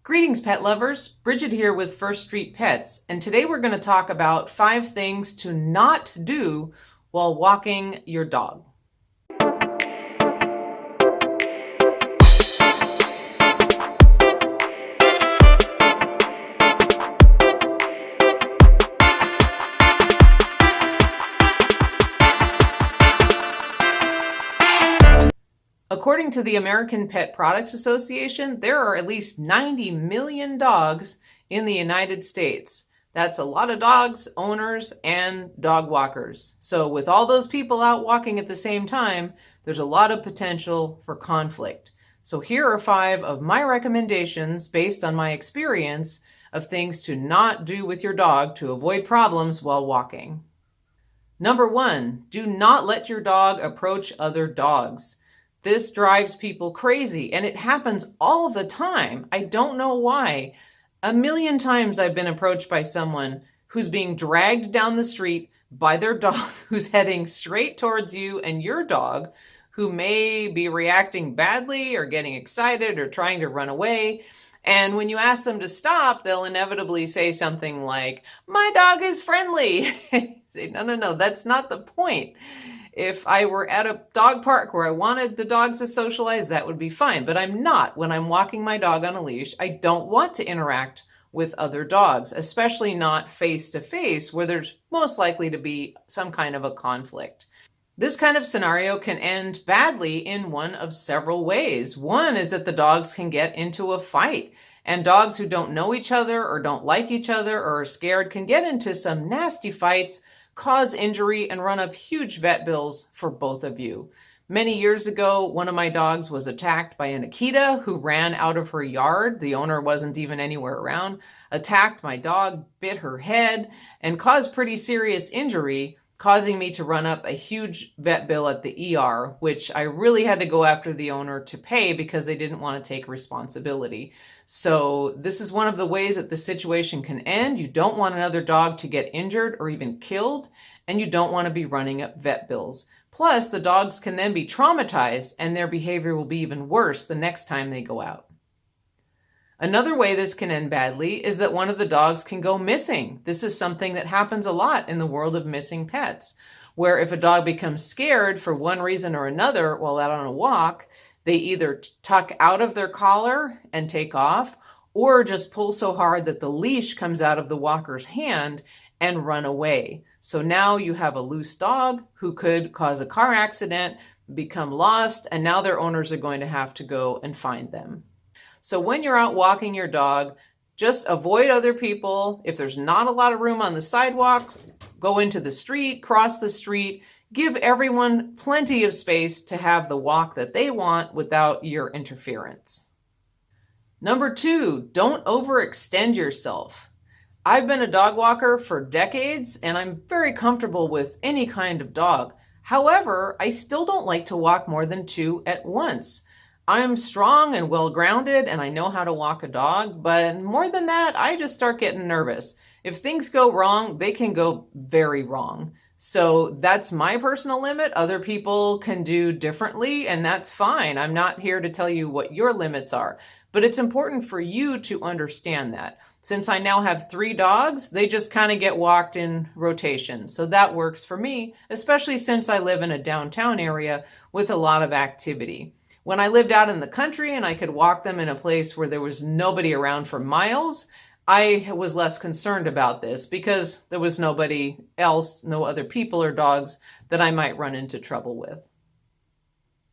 Greetings, pet lovers. Bridget here with First Street Pets, and today we're going to talk about 5 things to not do while walking your dog. According to the American Pet Products Association, there are at least 90 million dogs in the United States. That's a lot of dogs, owners, and dog walkers. So with all those people out walking at the same time, there's a lot of potential for conflict. So here are 5 of my recommendations based on my experience of things to not do with your dog to avoid problems while walking. Number 1, do not let your dog approach other dogs. This drives people crazy, and it happens all the time. I don't know why. A million times I've been approached by someone who's being dragged down the street by their dog who's heading straight towards you and your dog, who may be reacting badly or getting excited or trying to run away. And when you ask them to stop, they'll inevitably say something like, "My dog is friendly." Say, no, that's not the point. If I were at a dog park where I wanted the dogs to socialize, that would be fine. But I'm not. When I'm walking my dog on a leash, I don't want to interact with other dogs, especially not face to face, where there's most likely to be some kind of a conflict. This kind of scenario can end badly in one of several ways. One is that the dogs can get into a fight, and dogs who don't know each other or don't like each other or are scared can get into some nasty fights, cause injury, and run up huge vet bills for both of you. Many years ago, one of my dogs was attacked by an Akita who ran out of her yard. The owner wasn't even anywhere around. Attacked my dog, bit her head, and caused pretty serious injury, causing me to run up a huge vet bill at the ER, which I really had to go after the owner to pay because they didn't want to take responsibility. So this is one of the ways that the situation can end. You don't want another dog to get injured or even killed, and you don't want to be running up vet bills. Plus, the dogs can then be traumatized, and their behavior will be even worse the next time they go out. Another way this can end badly is that one of the dogs can go missing. This is something that happens a lot in the world of missing pets, where if a dog becomes scared for one reason or another while out on a walk, they either tuck out of their collar and take off, or just pull so hard that the leash comes out of the walker's hand and run away. So now you have a loose dog who could cause a car accident, become lost, and now their owners are going to have to go and find them. So when you're out walking your dog, just avoid other people. If there's not a lot of room on the sidewalk, go into the street, cross the street. Give everyone plenty of space to have the walk that they want without your interference. Number 2, don't overextend yourself. I've been a dog walker for decades, and I'm very comfortable with any kind of dog. However, I still don't like to walk more than 2 at once. I'm strong and well-grounded, and I know how to walk a dog, but more than that, I just start getting nervous. If things go wrong, they can go very wrong. So that's my personal limit. Other people can do differently, and that's fine. I'm not here to tell you what your limits are, but it's important for you to understand that. Since I now have 3 dogs, they just kind of get walked in rotation. So that works for me, especially since I live in a downtown area with a lot of activity. When I lived out in the country and I could walk them in a place where there was nobody around for miles, I was less concerned about this because there was nobody else, no other people or dogs that I might run into trouble with.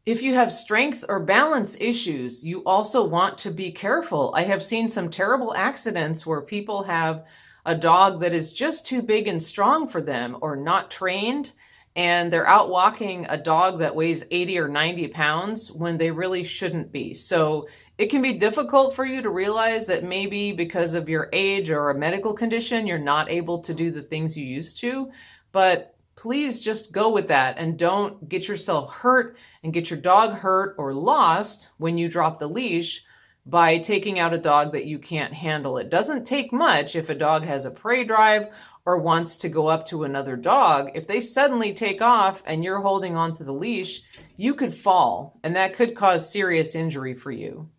If you have strength or balance issues, you also want to be careful. I have seen some terrible accidents where people have a dog that is just too big and strong for them or not trained, and they're out walking a dog that weighs 80 or 90 pounds when they really shouldn't be. So it can be difficult for you to realize that maybe because of your age or a medical condition, you're not able to do the things you used to. But please just go with that and don't get yourself hurt and get your dog hurt or lost when you drop the leash by taking out a dog that you can't handle. It doesn't take much if a dog has a prey drive or wants to go up to another dog. If they suddenly take off and you're holding onto the leash, you could fall, and that could cause serious injury for you.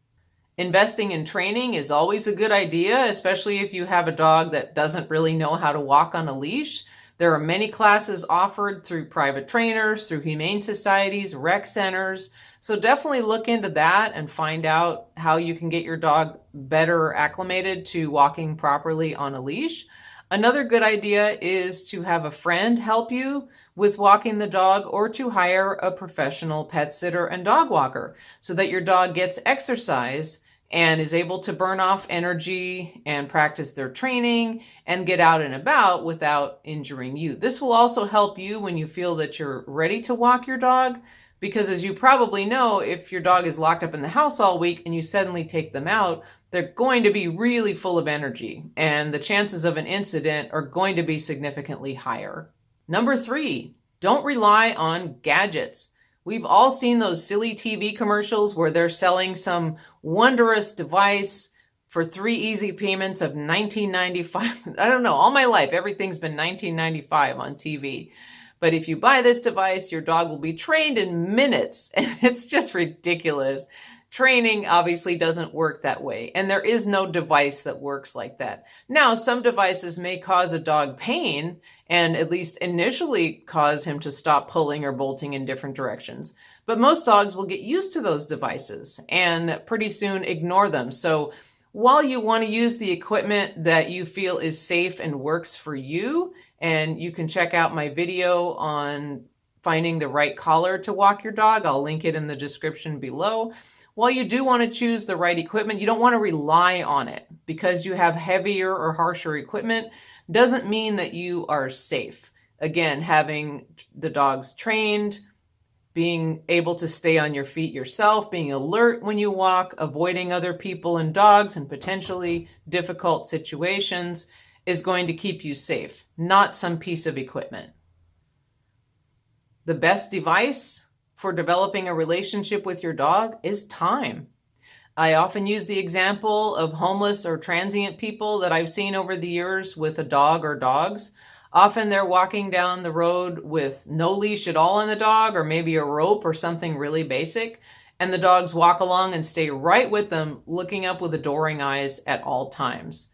Investing in training is always a good idea, especially if you have a dog that doesn't really know how to walk on a leash. There are many classes offered through private trainers, through humane societies, rec centers. So definitely look into that and find out how you can get your dog better acclimated to walking properly on a leash. Another good idea is to have a friend help you with walking the dog, or to hire a professional pet sitter and dog walker so that your dog gets exercise and is able to burn off energy and practice their training and get out and about without injuring you. This will also help you when you feel that you're ready to walk your dog, because as you probably know, if your dog is locked up in the house all week and you suddenly take them out, they're going to be really full of energy, and the chances of an incident are going to be significantly higher. Number 3, don't rely on gadgets. We've all seen those silly TV commercials where they're selling some wondrous device for 3 easy payments of $19.95. I don't know, all my life, everything's been $19.95 on TV. But if you buy this device, your dog will be trained in minutes, and it's just ridiculous. Training obviously doesn't work that way, and there is no device that works like that. Now, some devices may cause a dog pain and at least initially cause him to stop pulling or bolting in different directions. But most dogs will get used to those devices and pretty soon ignore them. So while you want to use the equipment that you feel is safe and works for you, and you can check out my video on finding the right collar to walk your dog, I'll link it in the description below. While you do want to choose the right equipment, you don't want to rely on it. Because you have heavier or harsher equipment doesn't mean that you are safe. Again, having the dogs trained, being able to stay on your feet yourself, being alert when you walk, avoiding other people and dogs and potentially difficult situations is going to keep you safe, not some piece of equipment. The best device for developing a relationship with your dog is time. I often use the example of homeless or transient people that I've seen over the years with a dog or dogs. Often they're walking down the road with no leash at all on the dog, or maybe a rope or something really basic, and the dogs walk along and stay right with them, looking up with adoring eyes at all times.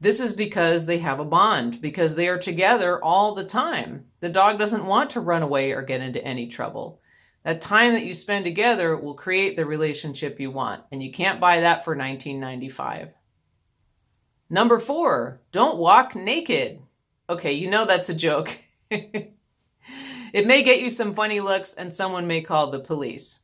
This is because they have a bond, because they are together all the time. The dog doesn't want to run away or get into any trouble. That time that you spend together will create the relationship you want, and you can't buy that for $19.95. Number 4, don't walk naked. Okay, you know that's a joke. It may get you some funny looks, and someone may call the police.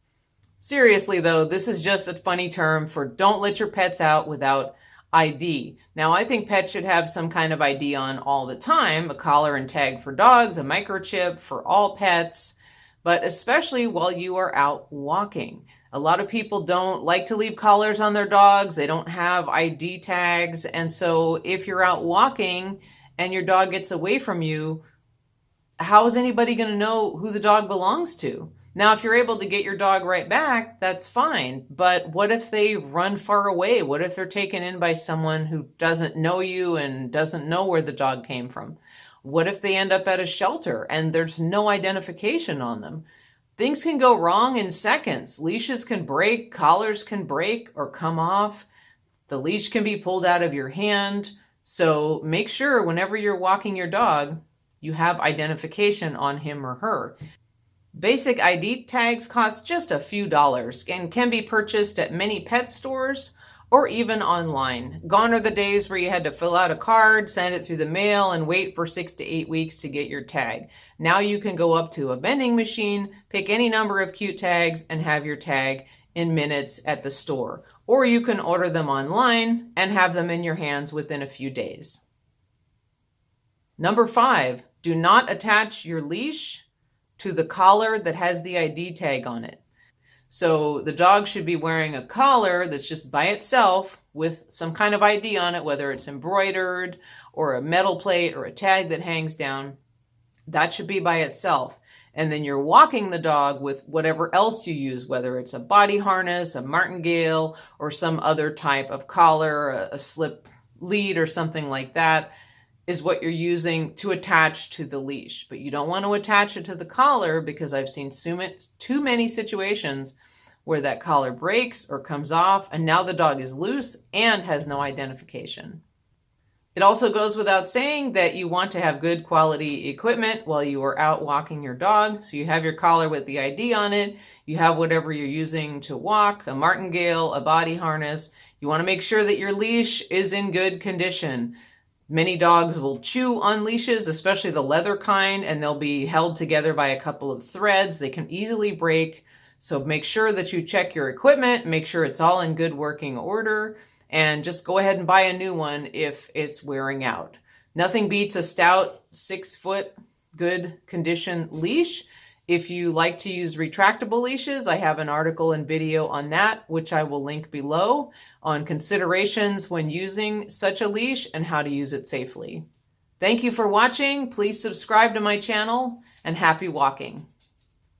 Seriously though, this is just a funny term for don't let your pets out without ID. Now, I think pets should have some kind of ID on all the time, a collar and tag for dogs, a microchip for all pets, but especially while you are out walking. A lot of people don't like to leave collars on their dogs. They don't have ID tags. And so if you're out walking and your dog gets away from you, how is anybody going to know who the dog belongs to? Now, if you're able to get your dog right back, that's fine. But what if they run far away? What if they're taken in by someone who doesn't know you and doesn't know where the dog came from? What if they end up at a shelter and there's no identification on them? Things can go wrong in seconds. Leashes can break, collars can break or come off. The leash can be pulled out of your hand. So make sure whenever you're walking your dog, you have identification on him or her. Basic ID tags cost just a few dollars and can be purchased at many pet stores or even online. Gone are the days where you had to fill out a card, send it through the mail, and wait for 6 to 8 weeks to get your tag. Now you can go up to a vending machine, pick any number of cute tags, and have your tag in minutes at the store. Or you can order them online and have them in your hands within a few days. Number 5, do not attach your leash to the collar that has the ID tag on it. So the dog should be wearing a collar that's just by itself with some kind of ID on it, whether it's embroidered or a metal plate or a tag that hangs down. That should be by itself. And then you're walking the dog with whatever else you use, whether it's a body harness, a martingale, or some other type of collar, a slip lead or something like that is what you're using to attach to the leash. But you don't want to attach it to the collar, because I've seen too many situations where that collar breaks or comes off, and now the dog is loose and has no identification. It also goes without saying that you want to have good quality equipment while you are out walking your dog. So you have your collar with the ID on it. You have whatever you're using to walk, a martingale, a body harness. You want to make sure that your leash is in good condition. Many dogs will chew on leashes, especially the leather kind, and they'll be held together by a couple of threads. They can easily break. So make sure that you check your equipment, make sure it's all in good working order, and just go ahead and buy a new one if it's wearing out. Nothing beats a stout 6-foot good condition leash. If you like to use retractable leashes, I have an article and video on that, which I will link below, on considerations when using such a leash and how to use it safely. Thank you for watching. Please subscribe to my channel, and happy walking.